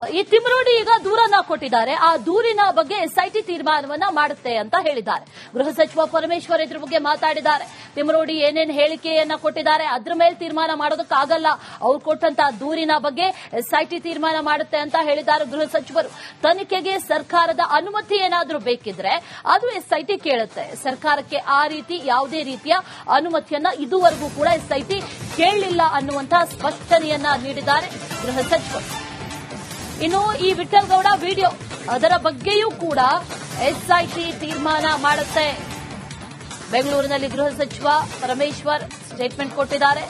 ಈ ತಿಮರೋಡಿ ಈಗ ದೂರನ್ನ ಕೊಟ್ಟಿದ್ದಾರೆ. ಆ ದೂರಿನ ಬಗ್ಗೆ ಎಸ್ಐಟಿ ತೀರ್ಮಾನವನ್ನ ಮಾಡುತ್ತೆ ಅಂತ ಹೇಳಿದ್ದಾರೆ. ಗೃಹ ಸಚಿವ ಪರಮೇಶ್ವರ್ ಇದ್ರ ಬಗ್ಗೆ ಮಾತಾಡಿದ್ದಾರೆ. ತಿಮರೋಡಿ ಏನೇನು ಹೇಳಿಕೆಯನ್ನ ಕೊಟ್ಟಿದ್ದಾರೆ ಅದ್ರ ಮೇಲೆ ತೀರ್ಮಾನ ಮಾಡೋದಕ್ಕಾಗಲ್ಲ. ಅವ್ರು ಕೊಟ್ಟಂತ ದೂರಿನ ಬಗ್ಗೆ ಎಸ್ಐಟಿ ತೀರ್ಮಾನ ಮಾಡುತ್ತೆ ಅಂತ ಹೇಳಿದ್ದಾರೆ ಗೃಹ ಸಚಿವರು. ತನಿಖೆಗೆ ಸರ್ಕಾರದ ಅನುಮತಿ ಏನಾದ್ರೂ ಬೇಕಿದ್ರೆ ಅದು ಎಸ್ಐಟಿ ಕೇಳುತ್ತೆ. ಸರ್ಕಾರಕ್ಕೆ ಆ ರೀತಿ ಯಾವುದೇ ರೀತಿಯ ಅನುಮತಿಯನ್ನ ಇದುವರೆಗೂ ಕೂಡ ಎಸ್ಐಟಿ ಕೇಳಲಿಲ್ಲ ಅನ್ನುವಂತಹ ಸ್ಪಷ್ಟನೆಯನ್ನ ನೀಡಿದ್ದಾರೆ ಗೃಹ ಸಚಿವರು. ಇನ್ನು ಈ ವಿಠಲ್ಗೌಡ ವಿಡಿಯೋ ಅದರ ಬಗ್ಗೆಯೂ ಕೂಡ ಎಸ್ಐಟಿ ತೀರ್ಮಾನ ಮಾಡುತ್ತೆ. ಬೆಂಗಳೂರಿನಲ್ಲಿ ಗೃಹ ಸಚಿವ ಪರಮೇಶ್ವರ್ ಸ್ಟೇಟ್ಮೆಂಟ್ ಕೊಟ್ಟಿದ್ದಾರೆ.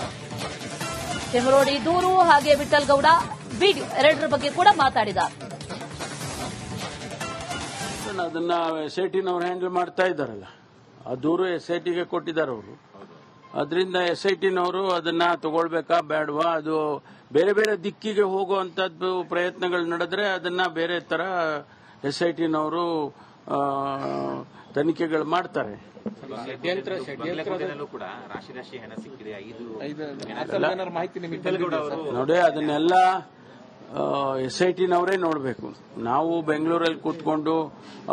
ತಿಮರೋಡಿ ದೂರು ಹಾಗೆ ವಿಠಲ್ಗೌಡ ವಿಡಿಯೋ ಎರಡರ ಬಗ್ಗೆ ಕೂಡ ಮಾತಾಡಿದ್ದಾರೆ. ಅದನ್ನ ಎಸ್ಐಟಿನವರು ಹ್ಯಾಂಡಲ್ ಮಾಡ್ತಾ ಇದ್ದಾರಲ್ಲ, ಆ ದೂರು ಎಸ್ಐಟಿಗೆ ಕೊಟ್ಟಿದ್ದಾರೆ ಅವರು. ಅದರಿಂದ ಎಸ್ಐಟಿನವರು ಅದನ್ನ ತಗೊಳ್ಬೇಕಾ ಬೇಡವಾ, ಅದು ಬೇರೆ ಬೇರೆ ದಿಕ್ಕಿಗೆ ಹೋಗುವಂತದ್ದು ಪ್ರಯತ್ನಗಳು ನಡೆದ್ರೆ ಅದನ್ನ ಬೇರೆ ತರ ಎಸ್ಐಟಿನವರು ತನಿಖೆಗಳು ಮಾಡ್ತಾರೆ. ನೋಡಿ, ಅದನ್ನೆಲ್ಲ ಎಸ್ಐಟಿನವರೇ ನೋಡಬೇಕು. ನಾವು ಬೆಂಗಳೂರಲ್ಲಿ ಕೂತ್ಕೊಂಡು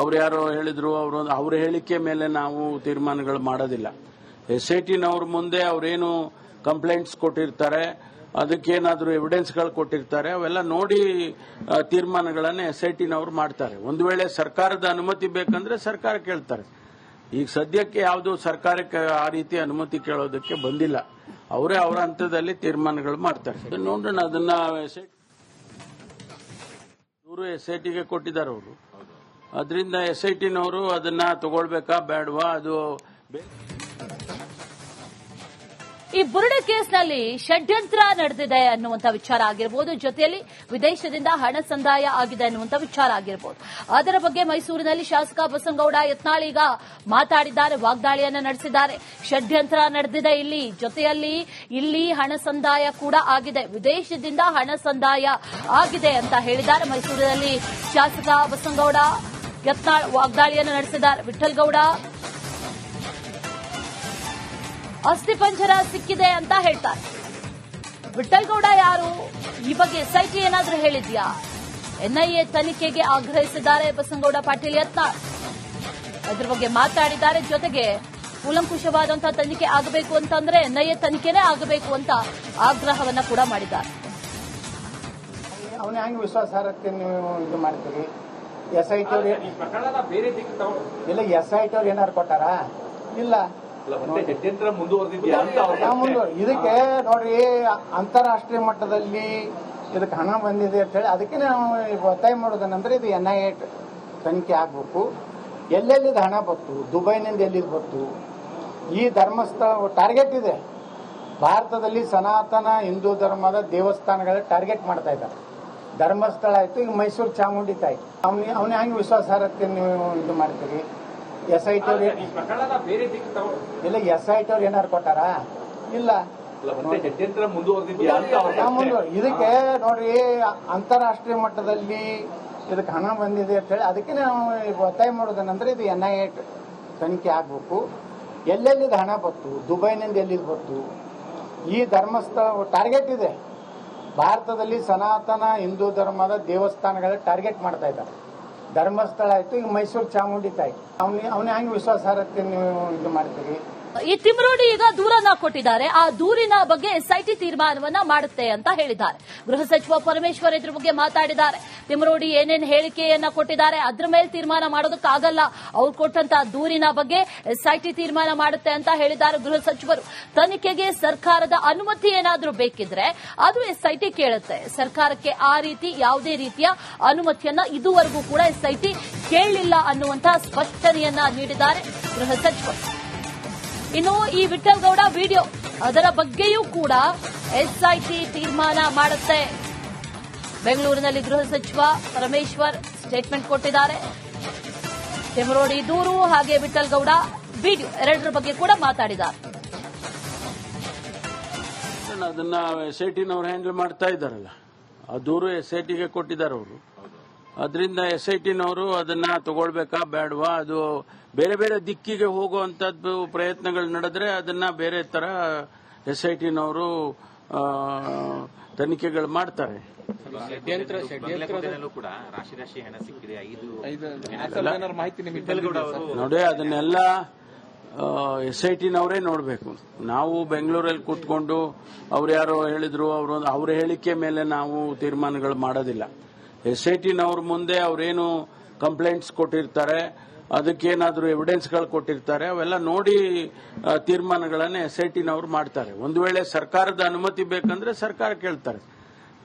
ಅವ್ರು ಯಾರೋ ಹೇಳಿದ್ರು, ಅವ್ರ ಹೇಳಿಕೆ ಮೇಲೆ ನಾವು ತೀರ್ಮಾನಗಳು ಮಾಡೋದಿಲ್ಲ. ಎಸ್ಐಟಿನವ್ರ ಮುಂದೆ ಅವರೇನು ಕಂಪ್ಲೇಂಟ್ಸ್ ಕೊಟ್ಟಿರ್ತಾರೆ, ಅದಕ್ಕೇನಾದ್ರೂ ಎವಿಡೆನ್ಸ್ಗಳು ಕೊಟ್ಟಿರ್ತಾರೆ, ಅವೆಲ್ಲ ನೋಡಿ ತೀರ್ಮಾನಗಳನ್ನ ಎಸ್ಐಟಿನವ್ರು ಮಾಡ್ತಾರೆ. ಒಂದು ವೇಳೆ ಸರ್ಕಾರದ ಅನುಮತಿ ಬೇಕಂದ್ರೆ ಸರ್ಕಾರ ಕೇಳ್ತಾರೆ. ಈಗ ಸದ್ಯಕ್ಕೆ ಯಾವುದು ಸರ್ಕಾರಕ್ಕೆ ಆ ರೀತಿ ಅನುಮತಿ ಕೇಳೋದಕ್ಕೆ ಬಂದಿಲ್ಲ. ಅವರೇ ಅವರ ಹಂತದಲ್ಲಿ ತೀರ್ಮಾನಗಳು ಮಾಡ್ತಾರೆ. ನೋಡೋಣ, ಅದನ್ನ ದೂರು ಎಸ್ಐಟಿಗೆ ಕೊಟ್ಟಿದ್ದಾರೆ ಅವರು. ಅದರಿಂದ ಎಸ್ಐಟಿನವರು ಅದನ್ನ ತಗೊಳ್ಬೇಕಾ ಬೇಡವಾ, ಅದು ಈ ಬುರುಡೆ ಕೇಸ್ನಲ್ಲಿ ಷಡ್ಯಂತ್ರ ನಡೆದಿದೆ ಅನ್ನುವಂಥ ವಿಚಾರ ಆಗಿರಬಹುದು, ಜೊತೆಯಲ್ಲಿ ವಿದೇಶದಿಂದ ಹಣ ಸಂದಾಯ ಆಗಿದೆ ಅನ್ನುವಂಥ ವಿಚಾರ ಆಗಿರಬಹುದು. ಅದರ ಬಗ್ಗೆ ಮೈಸೂರಿನಲ್ಲಿ ಶಾಸಕ ಬಸನಗೌಡ ಯತ್ನಾಳ್ ಈಗ ಮಾತಾಡಿದ್ದಾರೆ, ವಾಗ್ದಾಳಿಯನ್ನು ನಡೆಸಿದ್ದಾರೆ. ಷಡ್ಯಂತ್ರ ನಡೆದಿದೆ ಇಲ್ಲಿ, ಜೊತೆಯಲ್ಲಿ ಇಲ್ಲಿ ಹಣ ಸಂದಾಯ ಕೂಡ ಆಗಿದೆ, ವಿದೇಶದಿಂದ ಹಣ ಸಂದಾಯ ಆಗಿದೆ ಅಂತ ಹೇಳಿದ್ದಾರೆ. ಮೈಸೂರಿನಲ್ಲಿ ಶಾಸಕ ಬಸನಗೌಡ ಯತ್ನಾಳ್ ವಾಗ್ದಾಳಿಯನ್ನು ನಡೆಸಿದ್ದಾರೆ. ವಿಠಲ್ಗೌಡ ಅಸ್ಥಿಪಂಜರ ಸಿಕ್ಕಿದೆ ಅಂತ ಹೇಳ್ತಾರೆ. ವಿಠಲ್ಗೌಡ ಯಾರು? ಈ ಬಗ್ಗೆ ಎಸ್ಐಟಿ ಏನಾದ್ರೂ ಹೇಳಿದ್ಯಾ? ಎನ್ಐಎ ತನಿಖೆಗೆ ಆಗ್ರಹಿಸಿದ್ದಾರೆ ಬಸನಗೌಡ ಪಾಟೀಲ್ ಯತ್ನಾಳ್. ಅದ್ರ ಬಗ್ಗೆ ಮಾತಾಡಿದ್ದಾರೆ. ಜೊತೆಗೆ ಕೂಲಂಕುಷವಾದಂತಹ ತನಿಖೆ ಆಗಬೇಕು ಅಂತಂದ್ರೆ ಎನ್ಐಎ ತನಿಖೆನೇ ಆಗಬೇಕು ಅಂತ ಆಗ್ರಹವನ್ನ ಕೂಡ ಮಾಡಿದ್ದಾರೆ. ಅವನ ಹೆಂಗೆ ವಿಶ್ವಾಸಾರ್ಹತೆ ನೀವು ಇದು ಮಾಡ್ತೀರಿ? ಎಸ್ಐಟಿ ಅವ್ರು ಇಲ್ಲ, ಎಸ್ಐಟಿ ಅವ್ರು ಏನಾರು ಕೊಟ್ಟಾರ? ಇಲ್ಲ. ಇದಕ್ಕೆ ನೋಡ್ರಿ, ಅಂತಾರಾಷ್ಟ್ರೀಯ ಮಟ್ಟದಲ್ಲಿ ಇದಕ್ಕೆ ಹಣ ಬಂದಿದೆ ಅಂತ ಹೇಳಿ ಅದಕ್ಕೆ ನಾವು ಒತ್ತಾಯ ಮಾಡೋದೇನಂದ್ರೆ ಇದು ಎನ್ಐಎ ತನಿಖೆ ಆಗ್ಬೇಕು. ಎಲ್ಲೆಲ್ಲಿದ ಹಣ ಬತ್ತು, ದುಬೈನಿಂದ ಎಲ್ಲಿದ್ ಬತ್ತು, ಈ ಧರ್ಮಸ್ಥಳ ಟಾರ್ಗೆಟ್ ಇದೆ. ಭಾರತದಲ್ಲಿ ಸನಾತನ ಹಿಂದೂ ಧರ್ಮದ ದೇವಸ್ಥಾನಗಳ ಟಾರ್ಗೆಟ್ ಮಾಡ್ತಾ ಇದ್ದಾರೆ. ಧರ್ಮಸ್ಥಳ ಆಯ್ತು, ಈಗ ಮೈಸೂರು ಚಾಮುಂಡಿ ತಾಯಿ. ಅವನ ಹೆಂಗೆ ವಿಶ್ವಾಸಾರ್ಹತೆ ನೀವು ಇದು ಮಾಡ್ತೀರಿ? ಎಸ್ಐಟಿ ಅವ್ರು ಇಲ್ಲ, ಎಸ್ಐಟಿ ಅವ್ರು ಏನಾರು ಕೊಟ್ಟಾರ? ಇಲ್ಲ. ಇದಕ್ಕೆ ನೋಡ್ರಿ, ಅಂತಾರಾಷ್ಟ್ರೀಯ ಮಟ್ಟದಲ್ಲಿ ಇದಕ್ಕೆ ಹಣ ಬಂದಿದೆ ಅಂತ ಹೇಳಿ ಅದಕ್ಕೆ ನಾವು ಒತ್ತಾಯ ಮಾಡೋದೇನಂದ್ರೆ ಇದು ಎನ್ಐಎ ತನಿಖೆ ಆಗ್ಬೇಕು. ಎಲ್ಲೆಲ್ಲಿದ ಹಣ ಬತ್ತು, ದುಬೈನಿಂದ ಎಲ್ಲಿದ್ ಬತ್ತು, ಈ ಧರ್ಮಸ್ಥಳ ಟಾರ್ಗೆಟ್ ಇದೆ. ಭಾರತದಲ್ಲಿ ಸನಾತನ ಹಿಂದೂ ಧರ್ಮದ ದೇವಸ್ಥಾನಗಳ ಟಾರ್ಗೆಟ್ ಮಾಡ್ತಾ ಇದ್ದಾರೆ. ಧರ್ಮಸ್ಥಳ ಆಯ್ತು, ಈಗ ಮೈಸೂರು ಚಾಮುಂಡಿ ತಾಯಿ. ಅವನ ಹೆಂಗೆ ವಿಶ್ವಾಸಾರ್ಹತೆ ನೀವು ಇದು ಮಾಡ್ತೀರಿ? ಈ ತಿಮರೋಡಿ ಈಗ ದೂರನ್ನ ಕೊಟ್ಟಿದ್ದಾರೆ. ಆ ದೂರಿನ ಬಗ್ಗೆ ಎಸ್ಐಟಿ ತೀರ್ಮಾನವನ್ನ ಮಾಡುತ್ತೆ ಅಂತ ಹೇಳಿದ್ದಾರೆ. ಗೃಹ ಸಚಿವ ಪರಮೇಶ್ವರ್ ಇದ್ರ ಬಗ್ಗೆ ಮಾತಾಡಿದ್ದಾರೆ. ತಿಮರೋಡಿ ಏನೇನು ಹೇಳಿಕೆಯನ್ನ ಕೊಟ್ಟಿದ್ದಾರೆ ಅದ್ರ ಮೇಲೆ ತೀರ್ಮಾನ ಮಾಡೋದಕ್ಕಾಗಲ್ಲ. ಅವ್ರು ಕೊಟ್ಟಂತ ದೂರಿನ ಬಗ್ಗೆ ಎಸ್ಐಟಿ ತೀರ್ಮಾನ ಮಾಡುತ್ತೆ ಅಂತ ಹೇಳಿದ್ದಾರೆ ಗೃಹ ಸಚಿವರು. ತನಿಖೆಗೆ ಸರ್ಕಾರದ ಅನುಮತಿ ಏನಾದ್ರೂ ಬೇಕಿದ್ರೆ ಅದು ಎಸ್ಐಟಿ ಕೇಳುತ್ತೆ. ಸರ್ಕಾರಕ್ಕೆ ಆ ರೀತಿ ಯಾವುದೇ ರೀತಿಯ ಅನುಮತಿಯನ್ನ ಇದುವರೆಗೂ ಕೂಡ ಎಸ್ಐಟಿ ಕೇಳಲಿಲ್ಲ ಅನ್ನುವಂತಹ ಸ್ಪಷ್ಟನೆಯನ್ನ ನೀಡಿದ್ದಾರೆ ಗೃಹ ಸಚಿವರು. ಇನ್ನು ಈ ವಿಠಲ್ಗೌಡ ವಿಡಿಯೋ ಅದರ ಬಗ್ಗೆಯೂ ಕೂಡ ಎಸ್ಐಟಿ ತೀರ್ಮಾನ ಮಾಡುತ್ತೆ. ಬೆಂಗಳೂರಿನಲ್ಲಿ ಗೃಹ ಸಚಿವ ಪರಮೇಶ್ವರ್ ಸ್ಟೇಟ್ಮೆಂಟ್ ಕೊಟ್ಟಿದ್ದಾರೆ. ತಿಮರೋಡಿ ದೂರು ಹಾಗೆ ವಿಠಲ್ಗೌಡ ವಿಡಿಯೋ ಎರಡರ ಬಗ್ಗೆ ಕೂಡ ಮಾತಾಡಿದ್ದಾರೆ. ಅದನ್ನ ಎಸ್ಐಟಿನವರು ಹ್ಯಾಂಡಲ್ ಮಾಡ್ತಾ ಇದ್ದಾರಲ್ಲ, ಆ ದೂರು ಎಸ್ಐಟಿಗೆ ಕೊಟ್ಟಿದ್ದಾರೆ ಅವರು. ಅದರಿಂದ ಎಸ್ಐಟಿನವರು ಅದನ್ನ ತಗೊಳ್ಬೇಕಾ ಬೇಡವಾ, ಅದು ಬೇರೆ ಬೇರೆ ದಿಕ್ಕಿಗೆ ಹೋಗುವಂತದ್ದು ಪ್ರಯತ್ನಗಳು ನಡೆದ್ರೆ ಅದನ್ನ ಬೇರೆ ತರ ಎಸ್ಐಟಿನವರು ತನಿಖೆಗಳು ಮಾಡ್ತಾರೆ. ಕೂಡ ರಾಶಿ ಹಣ ಸಿಕ್ಕಿದೆ. ಮಾಹಿತಿ ನೋಡಿ, ಅದನ್ನೆಲ್ಲ SIT-ನವರೇ ನೋಡಬೇಕು. ನಾವು ಬೆಂಗಳೂರಲ್ಲಿ ಕೂತ್ಕೊಂಡು ಅವ್ರು ಯಾರೋ ಹೇಳಿದ್ರು, ಅವ್ರ ಹೇಳಿಕೆ ಮೇಲೆ ನಾವು ತೀರ್ಮಾನಗಳು ಮಾಡೋದಿಲ್ಲ. SIT-ನವ್ರ ಮುಂದೆ ಅವ್ರೇನು ಕಂಪ್ಲೇಂಟ್ಸ್ ಕೊಟ್ಟಿರ್ತಾರೆ, ಅದಕ್ಕೇನಾದ್ರೂ ಎವಿಡೆನ್ಸ್ಗಳು ಕೊಟ್ಟಿರ್ತಾರೆ, ಅವೆಲ್ಲ ನೋಡಿ ತೀರ್ಮಾನಗಳನ್ನ SIT-ನವ್ರು ಮಾಡ್ತಾರೆ. ಒಂದು ವೇಳೆ ಸರ್ಕಾರದ ಅನುಮತಿ ಬೇಕಂದ್ರೆ ಸರ್ಕಾರ ಕೇಳ್ತಾರೆ.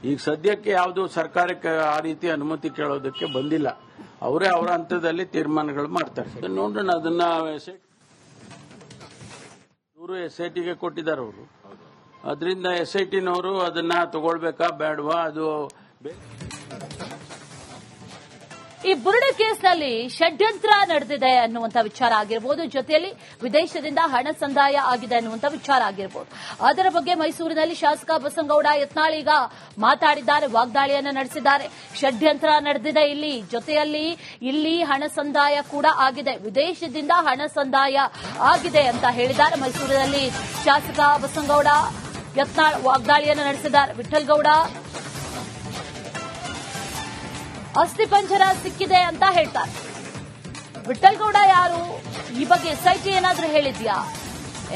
ಈಗ ಸದ್ಯಕ್ಕೆ ಯಾವುದು ಸರ್ಕಾರಕ್ಕೆ ಆ ರೀತಿ ಅನುಮತಿ ಕೇಳೋದಕ್ಕೆ ಬಂದಿಲ್ಲ. ಅವರೇ ಅವರ ಹಂತದಲ್ಲಿ ತೀರ್ಮಾನಗಳು ಮಾಡ್ತಾರೆ. ನೋಡೋಣ, ಅದನ್ನ SIT-ಗೆ ಕೊಟ್ಟಿದ್ದಾರೆ ಅವರು. ಅದರಿಂದ SIT-ನವರು ಅದನ್ನ ತಗೊಳ್ಬೇಕಾ ಬೇಡವಾ, ಅದು ಈ ಬುರುಡೆ ಕೇಸ್ನಲ್ಲಿ ಷಡ್ಯಂತ್ರ ನಡೆದಿದೆ ಅನ್ನುವಂಥ ವಿಚಾರ ಆಗಿರಬಹುದು, ಜೊತೆಯಲ್ಲಿ ವಿದೇಶದಿಂದ ಹಣ ಸಂದಾಯ ಆಗಿದೆ ಅನ್ನುವಂಥ ವಿಚಾರ ಆಗಿರಬಹುದು. ಅದರ ಬಗ್ಗೆ ಮೈಸೂರಿನಲ್ಲಿ ಶಾಸಕ ಬಸನಗೌಡ ಯತ್ನಾಳ್ ಈಗ ಮಾತಾಡಿದ್ದಾರೆ, ವಾಗ್ದಾಳಿಯನ್ನು ನಡೆಸಿದ್ದಾರೆ. ಷಡ್ಯಂತ್ರ ನಡೆದಿದೆ ಇಲ್ಲಿ, ಜೊತೆಯಲ್ಲಿ ಇಲ್ಲಿ ಹಣ ಸಂದಾಯ ಕೂಡ ಆಗಿದೆ, ವಿದೇಶದಿಂದ ಹಣ ಸಂದಾಯ ಆಗಿದೆ ಅಂತ ಹೇಳಿದ್ದಾರೆ. ಮೈಸೂರಿನಲ್ಲಿ ಶಾಸಕ ಬಸನಗೌಡ ಯತ್ನಾಳ್ ವಾಗ್ದಾಳಿಯನ್ನು ನಡೆಸಿದ್ದಾರೆ. ವಿಠ್ಠಲ್ಗೌಡ ಅಸ್ಥಿಪಂಜರ ಸಿಕ್ಕಿದೆ ಅಂತ ಹೇಳ್ತಾರೆ. ವಿಠ್ಠಲ್ಗೌಡ ಯಾರು? ಈ ಬಗ್ಗೆ SIT ಏನಾದ್ರೂ ಹೇಳಿದ್ಯಾ?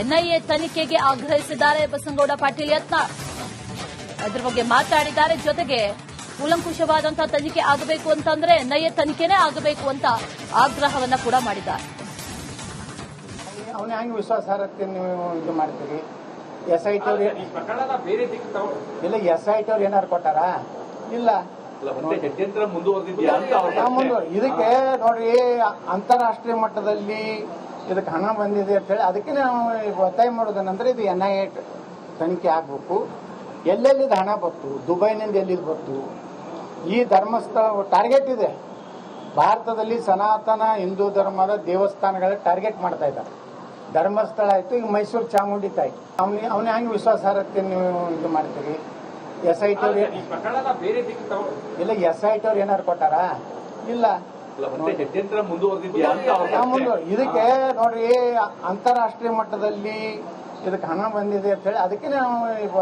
NIA ತನಿಖೆಗೆ ಆಗ್ರಹಿಸಿದ್ದಾರೆ ಬಸನಗೌಡ ಪಾಟೀಲ್ ಯತ್ನಾಳ್. ಅದ್ರ ಬಗ್ಗೆ ಮಾತಾಡಿದ್ದಾರೆ. ಜೊತೆಗೆ ಕೂಲಂಕುಷವಾದಂತಹ ತನಿಖೆ ಆಗಬೇಕು ಅಂತಂದ್ರೆ NIA ತನಿಖೆನೇ ಆಗಬೇಕು ಅಂತ ಆಗ್ರಹವನ್ನ ಕೂಡ ಮಾಡಿದ್ದಾರೆ. ಅವನ ಹೆಂಗೆ ವಿಶ್ವಾಸಾರ್ಹತೆ ನೀವು ಇದು ಮಾಡ್ತೀರಿ? SIT ಅವ್ರು ಇಲ್ಲ, SIT ಅವ್ರು ಏನಾರು ಕೊಟ್ಟಾರ? ಇಲ್ಲ. ಇದಕ್ಕೆ ನೋಡ್ರಿ, ಅಂತಾರಾಷ್ಟ್ರೀಯ ಮಟ್ಟದಲ್ಲಿ ಇದಕ್ಕೆ ಹಣ ಬಂದಿದೆ ಅಂತ ಹೇಳಿ ಅದಕ್ಕೆ ನಾವು ಒತ್ತಾಯ ಮಾಡೋದೇನಂದ್ರೆ ಇದು NIA ತನಿಖೆ ಆಗ್ಬೇಕು. ಎಲ್ಲೆಲ್ಲಿದ ಹಣ ಬಂತು, ದುಬೈನಿಂದ ಎಲ್ಲಿದ್ ಬಂತು, ಈ ಧರ್ಮಸ್ಥಳ ಟಾರ್ಗೆಟ್ ಇದೆ. ಭಾರತದಲ್ಲಿ ಸನಾತನ ಹಿಂದೂ ಧರ್ಮದ ದೇವಸ್ಥಾನಗಳ ಟಾರ್ಗೆಟ್ ಮಾಡ್ತಾ ಇದ್ದಾರೆ. ಧರ್ಮಸ್ಥಳ ಆಯ್ತು, ಈಗ ಮೈಸೂರು ಚಾಮುಂಡಿ ತಾಯಿ. ಅವನ ಹೆಂಗೆ ವಿಶ್ವಾಸಾರ್ಹತೆ ನೀವು ಇದು ಮಾಡ್ತೀರಿ? SIT ಅವ್ರು ಇಲ್ಲ, SIT ಅವ್ರು ಏನಾರು ಕೊಟ್ಟಾರ? ಇಲ್ಲ. ಇದಕ್ಕೆ ನೋಡ್ರಿ, ಅಂತಾರಾಷ್ಟ್ರೀಯ ಮಟ್ಟದಲ್ಲಿ ಇದಕ್ಕೆ ಹಣ ಬಂದಿದೆ ಅಂತ ಹೇಳಿ ಅದಕ್ಕೆ ನಾವು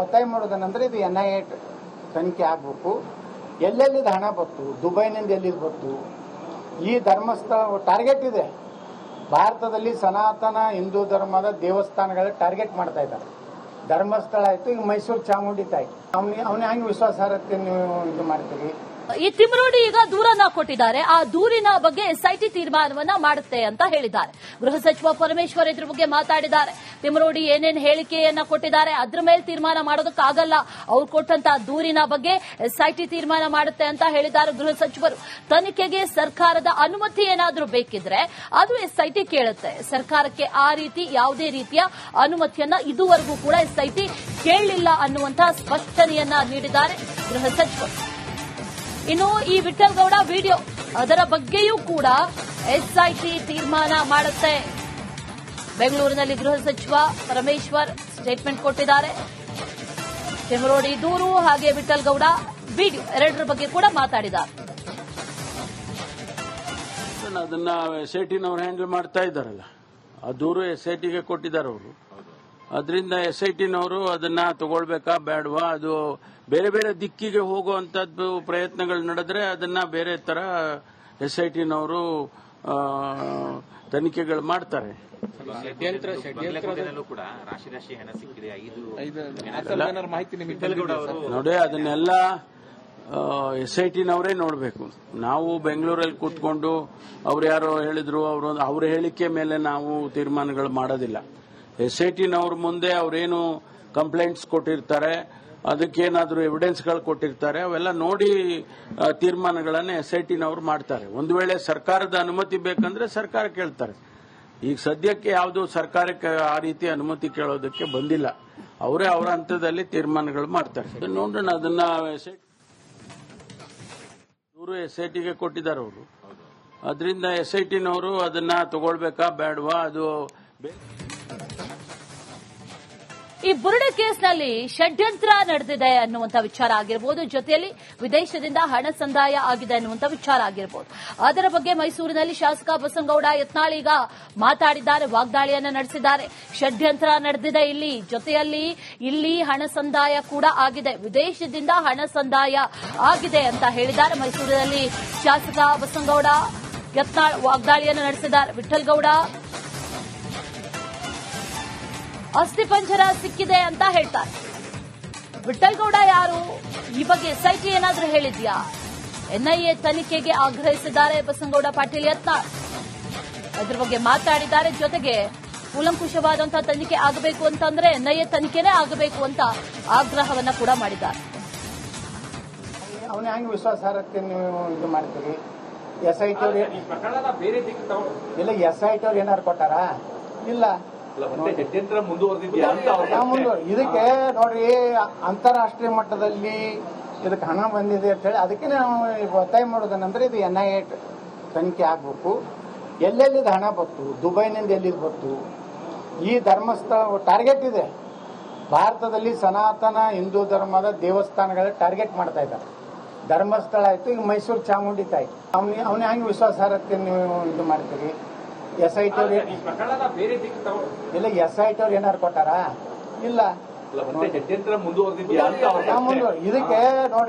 ಒತ್ತಾಯ ಮಾಡೋದೇನಂದ್ರೆ ಇದು NIA ತನಿಖೆ ಆಗ್ಬೇಕು. ಎಲ್ಲೆಲ್ಲಿದ ಹಣ ಬಂತು, ದುಬೈನಿಂದ ಎಲ್ಲಿದ್ ಬಂತು, ಈ ಧರ್ಮಸ್ಥಳ ಟಾರ್ಗೆಟ್ ಇದೆ. ಭಾರತದಲ್ಲಿ ಸನಾತನ ಹಿಂದೂ ಧರ್ಮದ ದೇವಸ್ಥಾನಗಳ ಟಾರ್ಗೆಟ್ ಮಾಡ್ತಾ ಇದ್ದಾರೆ. ಧರ್ಮಸ್ಥಳ ಆಯ್ತು, ಈಗ ಮೈಸೂರು ಚಾಮುಂಡಿ ತಾಯಿ. ಅವನ ಹೆಂಗೆ ವಿಶ್ವಾಸಾರ್ಹತೆ ನೀವು ಇದು ಮಾಡ್ತೀರಿ? ಈ ತಿಮರೋಡಿ ಈಗ ದೂರನ್ನ ಕೊಟ್ಟಿದ್ದಾರೆ. ಆ ದೂರಿನ ಬಗ್ಗೆ SIT ತೀರ್ಮಾನವನ್ನ ಮಾಡುತ್ತೆ ಅಂತ ಹೇಳಿದ್ದಾರೆ. ಗೃಹ ಸಚಿವ ಪರಮೇಶ್ವರ್ ಇದ್ರ ಬಗ್ಗೆ ಮಾತಾಡಿದ್ದಾರೆ. ತಿಮರೋಡಿ ಏನೇನು ಹೇಳಿಕೆಯನ್ನ ಕೊಟ್ಟಿದ್ದಾರೆ, ಅದ್ರ ಮೇಲೆ ತೀರ್ಮಾನ ಮಾಡೋದಕ್ಕಾಗಲ್ಲ, ಅವ್ರು ಕೊಟ್ಟಂತ ದೂರಿನ ಬಗ್ಗೆ SIT ತೀರ್ಮಾನ ಮಾಡುತ್ತೆ ಅಂತ ಹೇಳಿದ್ದಾರೆ ಗೃಹ ಸಚಿವರು. ತನಿಖೆಗೆ ಸರ್ಕಾರದ ಅನುಮತಿ ಏನಾದ್ರೂ ಬೇಕಿದ್ರೆ ಅದು SIT ಕೇಳುತ್ತೆ. ಸರ್ಕಾರಕ್ಕೆ ಆ ರೀತಿ ಯಾವುದೇ ರೀತಿಯ ಅನುಮತಿಯನ್ನ ಇದುವರೆಗೂ ಕೂಡ SIT ಕೇಳಲಿಲ್ಲ ಅನ್ನುವಂತಹ ಸ್ಪಷ್ಟನೆಯನ್ನ ನೀಡಿದ್ದಾರೆ ಗೃಹ ಸಚಿವರು. ಇನ್ನು ಈ ವಿಠ್ಠಲ್ಗೌಡ ವಿಡಿಯೋ, ಅದರ ಬಗ್ಗೆಯೂ ಕೂಡ SIT ತೀರ್ಮಾನ ಮಾಡುತ್ತೆ. ಬೆಂಗಳೂರಿನಲ್ಲಿ ಗೃಹ ಸಚಿವ ಪರಮೇಶ್ವರ್ ಸ್ಟೇಟ್ಮೆಂಟ್ ಕೊಟ್ಟಿದ್ದಾರೆ. ತಿಮರೋಡಿ ದೂರು ಹಾಗೆ ವಿಠ್ಠಲ್ಗೌಡ ವಿಡಿಯೋ ಎರಡರ ಬಗ್ಗೆ ಕೂಡ ಮಾತಾಡಿದ್ದಾರೆ. ಅದನ್ನ SIT-ನವ್ರು ಹ್ಯಾಂಡಲ್ ಮಾಡ್ತಾ ಇದ್ದಾರಲ್ಲ, ಆ ದೂರು SIT-ಗೆ ಕೊಟ್ಟಿದ್ದಾರೆ ಅವರು. ಅದರಿಂದ SIT-ನವರು ಅದನ್ನ ತಗೊಳ್ಬೇಕಾ ಬೇಡವಾ, ಅದು ಬೇರೆ ಬೇರೆ ದಿಕ್ಕಿಗೆ ಹೋಗುವಂತದ್ದು ಪ್ರಯತ್ನಗಳು ನಡೆದ್ರೆ ಅದನ್ನ ಬೇರೆ ತರ SIT-ನವರು ತನಿಖೆಗಳು ಮಾಡ್ತಾರೆ. ಕೂಡ ರಾಶಿ ಹಣ ಸಿಕ್ಕಿದೆ. ಮಾಹಿತಿ ನೋಡಿ, ಅದನ್ನೆಲ್ಲ SIT-ನವರೇ ನೋಡಬೇಕು. ನಾವು ಬೆಂಗಳೂರಲ್ಲಿ ಕೂತ್ಕೊಂಡು ಅವ್ರು ಯಾರೋ ಹೇಳಿದ್ರು, ಅವ್ರ ಹೇಳಿಕೆ ಮೇಲೆ ನಾವು ತೀರ್ಮಾನಗಳು ಮಾಡೋದಿಲ್ಲ. SIT-ನವ್ರ ಮುಂದೆ ಅವ್ರೇನು ಕಂಪ್ಲೇಂಟ್ಸ್ ಕೊಟ್ಟಿರ್ತಾರೆ, ಅದಕ್ಕೇನಾದ್ರೂ ಎವಿಡೆನ್ಸ್ಗಳು ಕೊಟ್ಟಿರ್ತಾರೆ, ಅವೆಲ್ಲ ನೋಡಿ ತೀರ್ಮಾನಗಳನ್ನ SIT-ನವ್ರು ಮಾಡ್ತಾರೆ. ಒಂದು ವೇಳೆ ಸರ್ಕಾರದ ಅನುಮತಿ ಬೇಕಂದ್ರೆ ಸರ್ಕಾರ ಕೇಳ್ತಾರೆ. ಈಗ ಸದ್ಯಕ್ಕೆ ಯಾವುದು ಸರ್ಕಾರಕ್ಕೆ ಆ ರೀತಿ ಅನುಮತಿ ಕೇಳೋದಕ್ಕೆ ಬಂದಿಲ್ಲ. ಅವರೇ ಅವರ ಹಂತದಲ್ಲಿ ತೀರ್ಮಾನಗಳು ಮಾಡ್ತಾರೆ. ನೋಡೋಣ, ಅದನ್ನ ದೂರು SIT-ಗೆ ಕೊಟ್ಟಿದ್ದಾರೆ ಅವರು. ಅದರಿಂದ SIT-ನವರು ಅದನ್ನ ತಗೊಳ್ಬೇಕಾ ಬೇಡವಾ, ಅದು ಈ ಬುರುಡೆ ಕೇಸ್ನಲ್ಲಿ ಷಡ್ಯಂತ್ರ ನಡೆದಿದೆ ಅನ್ನುವಂಥ ವಿಚಾರ ಆಗಿರಬಹುದು, ಜೊತೆಯಲ್ಲಿ ವಿದೇಶದಿಂದ ಹಣ ಸಂದಾಯ ಆಗಿದೆ ಅನ್ನುವಂಥ ವಿಚಾರ ಆಗಿರಬಹುದು. ಅದರ ಬಗ್ಗೆ ಮೈಸೂರಿನಲ್ಲಿ ಶಾಸಕ ಬಸನಗೌಡ ಯತ್ನಾಳ್ ಈಗ ಮಾತಾಡಿದ್ದಾರೆ, ವಾಗ್ದಾಳಿಯನ್ನ ನಡೆಸಿದ್ದಾರೆ. ಷಡ್ಯಂತ್ರ ನಡೆದಿದೆ ಇಲ್ಲಿ, ಜೊತೆಯಲ್ಲಿ ಇಲ್ಲಿ ಹಣ ಸಂದಾಯ ಕೂಡ ಆಗಿದೆ, ವಿದೇಶದಿಂದ ಹಣ ಸಂದಾಯ ಆಗಿದೆ ಅಂತ ಹೇಳಿದ್ದಾರೆ. ಮೈಸೂರಿನಲ್ಲಿ ಶಾಸಕ ಬಸನಗೌಡ ಯತ್ನಾಳ್ ವಾಗ್ದಾಳಿಯನ್ನು ನಡೆಸಿದ್ದಾರೆ. ವಿಠ್ಠಲ್ಗೌಡ ಅಸ್ಥಿಪಂಜರ ಸಿಕ್ಕಿದೆ ಅಂತ ಹೇಳ್ತಾರೆ. ವಿಠ್ಠಲ್ಗೌಡ ಯಾರು? ಈ ಬಗ್ಗೆ ಎಸ್ಐಟಿ ಏನಾದ್ರೂ ಹೇಳಿದ್ಯಾ? ಎನ್ಐಎ ತನಿಖೆಗೆ ಆಗ್ರಹಿಸಿದ್ದಾರೆ ಬಸನಗೌಡ ಪಾಟೀಲ್ ಯತ್ನಾಳ್. ಅದ್ರ ಬಗ್ಗೆ ಮಾತಾಡಿದ್ದಾರೆ. ಜೊತೆಗೆ ಕೂಲಂಕುಷವಾದಂತಹ ತನಿಖೆ ಆಗಬೇಕು ಅಂತಂದ್ರೆ ಎನ್ಐಎ ತನಿಖೆನೇ ಆಗಬೇಕು ಅಂತ ಆಗ್ರಹವನ್ನ ಕೂಡ ಮಾಡಿದ್ದಾರೆ. ಅವನ ಹೆಂಗೆ ವಿಶ್ವಾಸಾರ್ಹತೆ ನೀವು ಇದು ಮಾಡ್ತೀರಿ? SIT ಅವ್ರು ಇಲ್ಲ, SIT ಅವ್ರು ಏನಾರು ಕೊಟ್ಟಾರ? ಇಲ್ಲ. ಇದಕ್ಕೆ ನೋಡ್ರಿ, ಅಂತಾರಾಷ್ಟ್ರೀಯ ಮಟ್ಟದಲ್ಲಿ ಇದಕ್ಕೆ ಹಣ ಬಂದಿದೆ ಅಂತ ಹೇಳಿ ಅದಕ್ಕೆ ನಾವು ಒತ್ತಾಯ ಮಾಡೋದೇನಂದ್ರೆ ಇದು NIA ತನಿಖೆ ಆಗ್ಬೇಕು. ಎಲ್ಲೆಲ್ಲಿದ ಹಣ ಬಂತು, ದುಬೈನಿಂದ ಎಲ್ಲಿದ್ ಬಂತು? ಈ ಧರ್ಮಸ್ಥಳ ಟಾರ್ಗೆಟ್ ಇದೆ. ಭಾರತದಲ್ಲಿ ಸನಾತನ ಹಿಂದೂ ಧರ್ಮದ ದೇವಸ್ಥಾನಗಳ ಟಾರ್ಗೆಟ್ ಮಾಡ್ತಾ ಇದ್ದಾರೆ. ಧರ್ಮಸ್ಥಳ ಆಯ್ತು, ಈಗ ಮೈಸೂರು ಚಾಮುಂಡಿ ತಾಯಿ. ಅವನ ಹೆಂಗೆ ವಿಶ್ವಾಸಾರ್ಹತೆ ನೀವು ಇದು ಮಾಡ್ತೀರಿ? SIT ಅವ್ರು ಇಲ್ಲ, SIT ಅವ್ರು ಏನಾರು ಕೊಟ್ಟಾರ? ಇಲ್ಲ. ಇದಕ್ಕೆ ನೋಡ್ರಿ